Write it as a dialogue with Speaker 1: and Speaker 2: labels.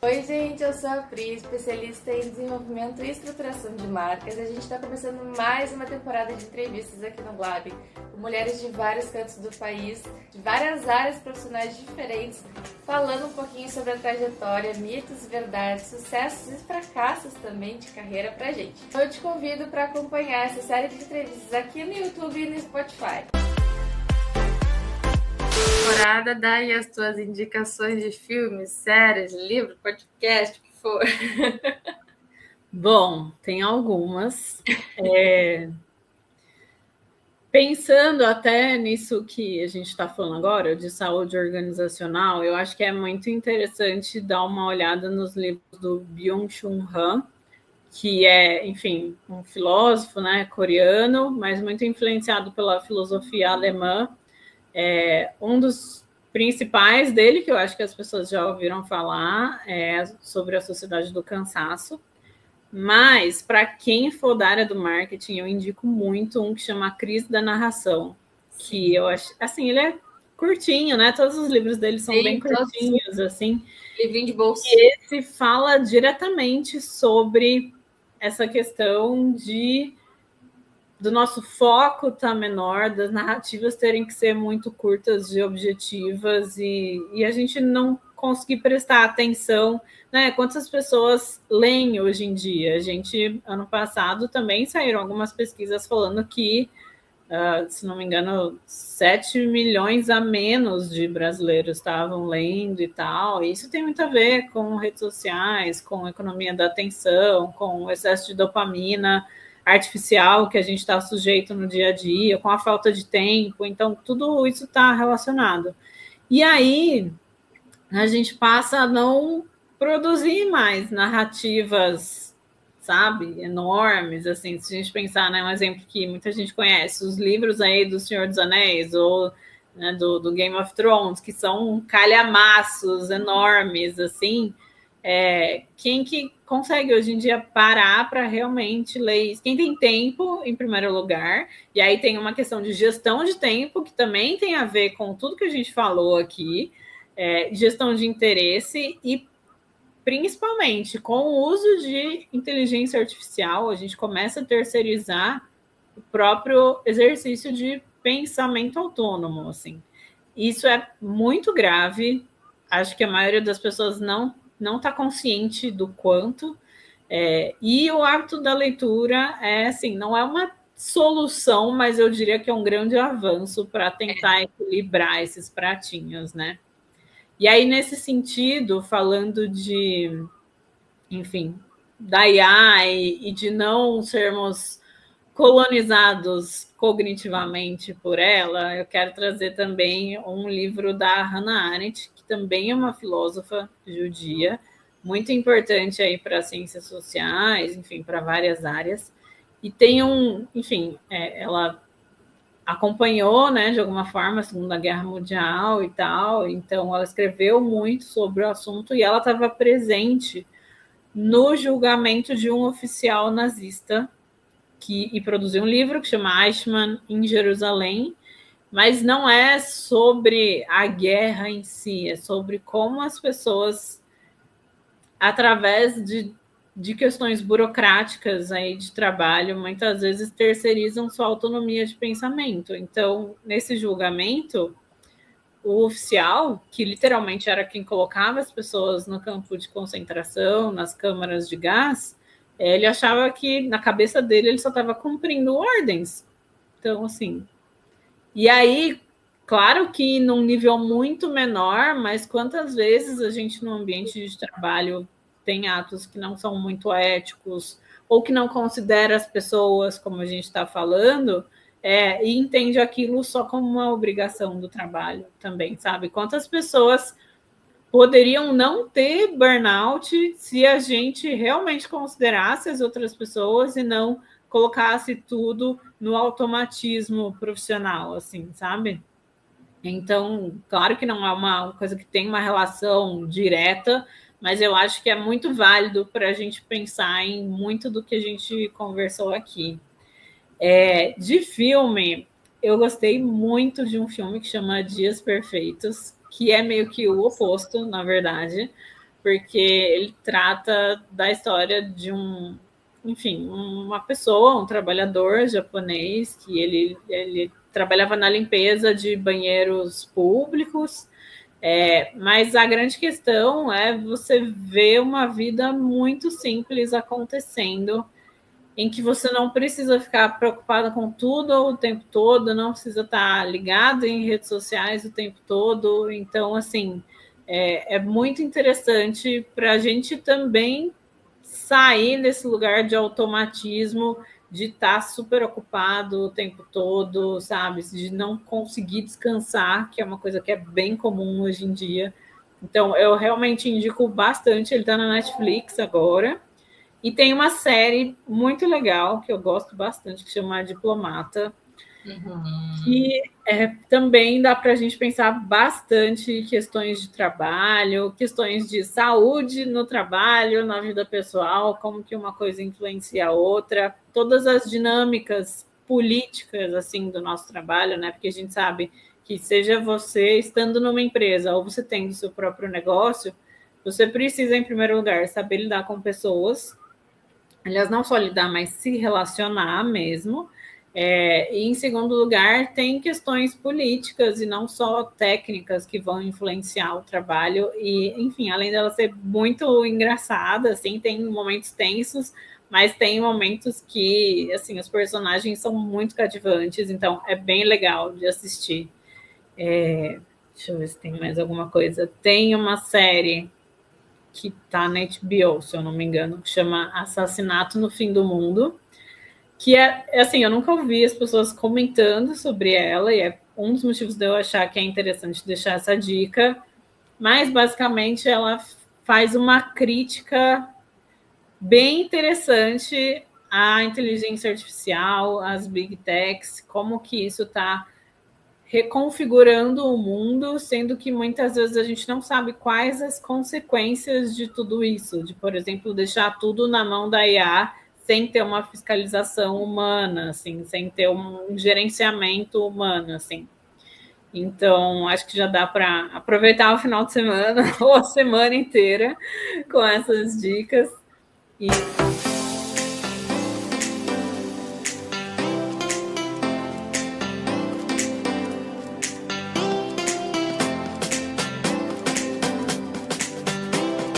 Speaker 1: Oi, gente, eu sou a Pri, especialista em desenvolvimento e estruturação de marcas. A gente está começando mais uma temporada de entrevistas aqui no Blab, com mulheres de vários cantos do país, de várias áreas profissionais diferentes, falando um pouquinho sobre a trajetória, mitos, verdades, sucessos e fracassos também de carreira pra gente. Eu te convido para acompanhar essa série de entrevistas aqui no YouTube e no Spotify. Temporada, dá aí as tuas indicações de filmes, séries, livro, podcast, o que for.
Speaker 2: Bom, tem algumas. Pensando até nisso que a gente está falando agora, de saúde organizacional, eu acho que é muito interessante dar uma olhada nos livros do Byung-Chul Han, que é, enfim, um filósofo, né, coreano, mas muito influenciado pela filosofia alemã. Um dos principais dele, que eu acho que as pessoas já ouviram falar, é sobre a sociedade do cansaço. Mas, para quem for da área do marketing, eu indico muito um que chama A Crise da Narração, que eu acho, assim, ele é curtinho, né? Todos os livros dele são bem
Speaker 1: Sim, todos
Speaker 2: curtinhos, assim.
Speaker 1: livrinho de bolso.
Speaker 2: E esse fala diretamente sobre essa questão do nosso foco estar menor, das narrativas terem que ser muito curtas e objetivas e a gente não conseguir prestar atenção, né? Quantas pessoas leem hoje em dia? A gente, ano passado, também saíram algumas pesquisas falando que, se não me engano, 7 milhões a menos de brasileiros estavam lendo e tal. E isso tem muito a ver com redes sociais, com a economia da atenção, com o excesso de dopamina artificial que a gente está sujeito no dia a dia, com a falta de tempo. Então, tudo isso está relacionado. E aí, a gente passa a não produzir mais narrativas, sabe, enormes, assim, se a gente pensar, né, um exemplo que muita gente conhece, os livros aí do Senhor dos Anéis, ou né, do Game of Thrones, que são calhamaços enormes, assim, quem que consegue hoje em dia parar para realmente ler isso? Quem tem tempo, em primeiro lugar, e aí tem uma questão de gestão de tempo, que também tem a ver com tudo que a gente falou aqui, gestão de interesse e principalmente com o uso de inteligência artificial, a gente começa a terceirizar o próprio exercício de pensamento autônomo, assim. Isso é muito grave. Acho que a maioria das pessoas não está consciente do quanto. E o hábito da leitura assim, não é uma solução, mas eu diria que é um grande avanço para tentar equilibrar esses pratinhos, né? E aí, nesse sentido, falando de, enfim, da IA e de não sermos colonizados cognitivamente por ela, eu quero trazer também um livro da Hannah Arendt, que também é uma filósofa judia, muito importante aí para as ciências sociais, enfim, para várias áreas. E tem enfim, ela acompanhou, né, de alguma forma, a Segunda Guerra Mundial e tal, então ela escreveu muito sobre o assunto e ela estava presente no julgamento de um oficial nazista e produziu um livro que chama Eichmann em Jerusalém, mas não é sobre a guerra em si, é sobre como as pessoas, através de questões burocráticas aí de trabalho, muitas vezes terceirizam sua autonomia de pensamento. Então, nesse julgamento, o oficial, que literalmente era quem colocava as pessoas no campo de concentração, nas câmaras de gás, ele achava que na cabeça dele ele só estava cumprindo ordens. Então, assim. E aí, claro que num nível muito menor, mas quantas vezes a gente no ambiente de trabalho tem atos que não são muito éticos ou que não considera as pessoas, como a gente está falando, e entende aquilo só como uma obrigação do trabalho também, sabe? Quantas pessoas poderiam não ter burnout se a gente realmente considerasse as outras pessoas e não colocasse tudo no automatismo profissional, assim, sabe? Então, claro que não é uma coisa que tem uma relação direta, mas eu acho que é muito válido para a gente pensar em muito do que a gente conversou aqui. De filme, eu gostei muito de um filme que chama Dias Perfeitos, que é meio que o oposto, na verdade, porque ele trata da história de uma pessoa, um trabalhador japonês, que ele trabalhava na limpeza de banheiros públicos, mas a grande questão é você ver uma vida muito simples acontecendo, em que você não precisa ficar preocupada com tudo o tempo todo, não precisa estar ligado em redes sociais o tempo todo. Então, assim, é muito interessante para a gente também sair desse lugar de automatismo, de estar super ocupado o tempo todo, sabe? De não conseguir descansar, que é uma coisa que é bem comum hoje em dia. Então, eu realmente indico bastante. Ele está na Netflix agora. E tem uma série muito legal, que eu gosto bastante, que chama Diplomata, que também dá para a gente pensar bastante questões de trabalho, questões de saúde no trabalho, na vida pessoal, como que uma coisa influencia a outra, todas as dinâmicas políticas assim do nosso trabalho, né? Porque a gente sabe que seja você estando numa empresa ou você tendo seu próprio negócio, você precisa, em primeiro lugar, saber lidar com pessoas. Aliás, não só lidar, mas se relacionar mesmo. E, em segundo lugar, tem questões políticas e não só técnicas que vão influenciar o trabalho. E, enfim, além dela ser muito engraçada, assim, tem momentos tensos, mas tem momentos que, assim, os personagens são muito cativantes, então é bem legal de assistir. Deixa eu ver se tem mais alguma coisa. Tem uma série que tá na HBO, se eu não me engano, que chama Assassinato no Fim do Mundo, que assim, eu nunca ouvi as pessoas comentando sobre ela, e é um dos motivos de eu achar que é interessante deixar essa dica, mas basicamente ela faz uma crítica bem interessante à inteligência artificial, às big techs, como que isso está reconfigurando o mundo, sendo que muitas vezes a gente não sabe quais as consequências de tudo isso, de, por exemplo, deixar tudo na mão da IA sem ter uma fiscalização humana, assim, sem ter um gerenciamento humano, assim. Então, acho que já dá para aproveitar o final de semana ou a semana inteira com essas dicas. E